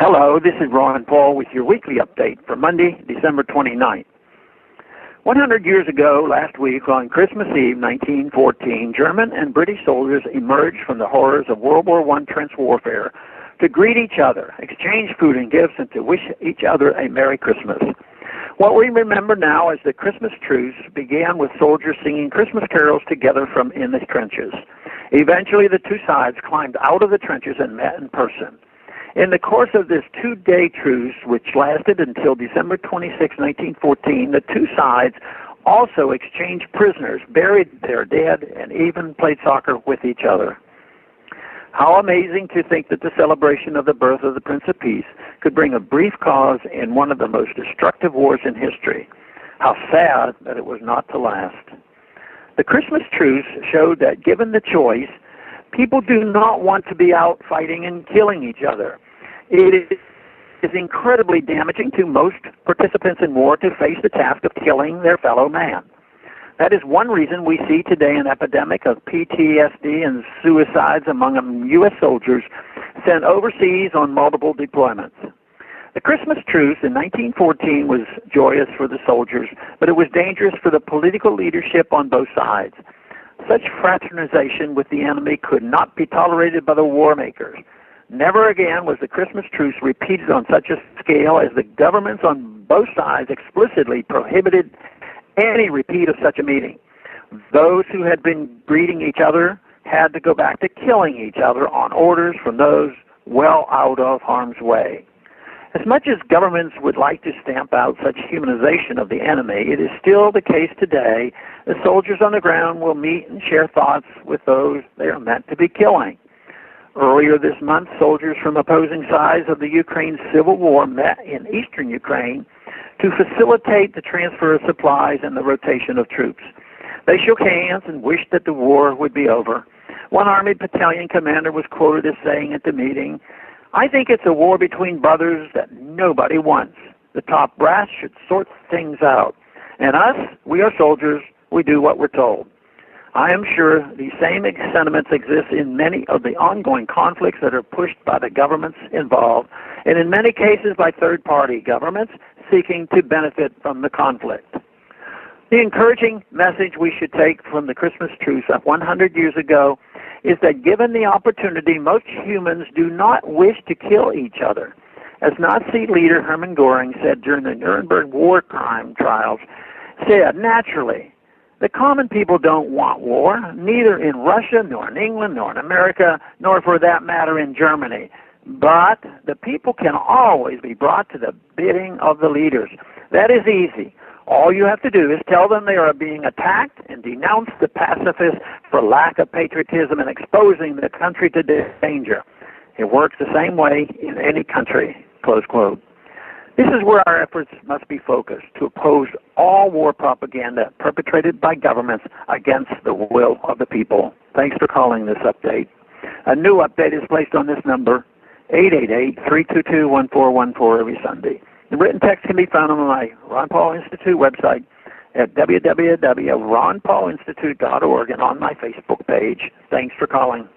Hello, this is Ron Paul with your weekly update for Monday, December 29th. 100 years ago, last week, on Christmas Eve, 1914, German and British soldiers emerged from the horrors of World War I trench warfare to greet each other, exchange food and gifts, and to wish each other a Merry Christmas. What we remember now as the Christmas Truce began with soldiers singing Christmas carols together from in the trenches. Eventually, the two sides climbed out of the trenches and met in person. In the course of this two-day truce, which lasted until December 26, 1914, the two sides also exchanged prisoners, buried their dead, and even played soccer with each other. How amazing to think that the celebration of the birth of the Prince of Peace could bring a brief pause in one of the most destructive wars in history. How sad that it was not to last. The Christmas truce showed that given the choice, people do not want to be out fighting and killing each other. It is incredibly damaging to most participants in war to face the task of killing their fellow man. That is one reason we see today an epidemic of PTSD and suicides among U.S. soldiers sent overseas on multiple deployments. The Christmas truce in 1914 was joyous for the soldiers, but it was dangerous for the political leadership on both sides. Such fraternization with the enemy could not be tolerated by the war makers. Never again was the Christmas truce repeated on such a scale, as the governments on both sides explicitly prohibited any repeat of such a meeting. Those who had been greeting each other had to go back to killing each other on orders from those well out of harm's way. As much as governments would like to stamp out such humanization of the enemy, it is still the case today that soldiers on the ground will meet and share thoughts with those they are meant to be killing. Earlier this month, soldiers from opposing sides of the Ukraine civil war met in eastern Ukraine to facilitate the transfer of supplies and the rotation of troops. They shook hands and wished that the war would be over. One Army battalion commander was quoted as saying at the meeting, "I think it's a war between brothers that nobody wants. The top brass should sort things out. And us, we are soldiers, we do what we're told." I am sure these same sentiments exist in many of the ongoing conflicts that are pushed by the governments involved, and in many cases by third-party governments seeking to benefit from the conflict. The encouraging message we should take from the Christmas truce of 100 years ago is that given the opportunity, most humans do not wish to kill each other. As Nazi leader Hermann Göring said during the Nuremberg war crime trials, said, naturally, the common people don't want war, neither in Russia, nor in England, nor in America, nor for that matter in Germany. But the people can always be brought to the bidding of the leaders. That is easy. All you have to do is tell them they are being attacked and denounce the pacifists for lack of patriotism and exposing the country to danger. It works the same way in any country, close quote. This is where our efforts must be focused, to oppose all war propaganda perpetrated by governments against the will of the people. Thanks for calling this update. A new update is placed on this number, 888-322-1414 every Sunday. The written text can be found on my Ron Paul Institute website at www.ronpaulinstitute.org and on my Facebook page. Thanks for calling.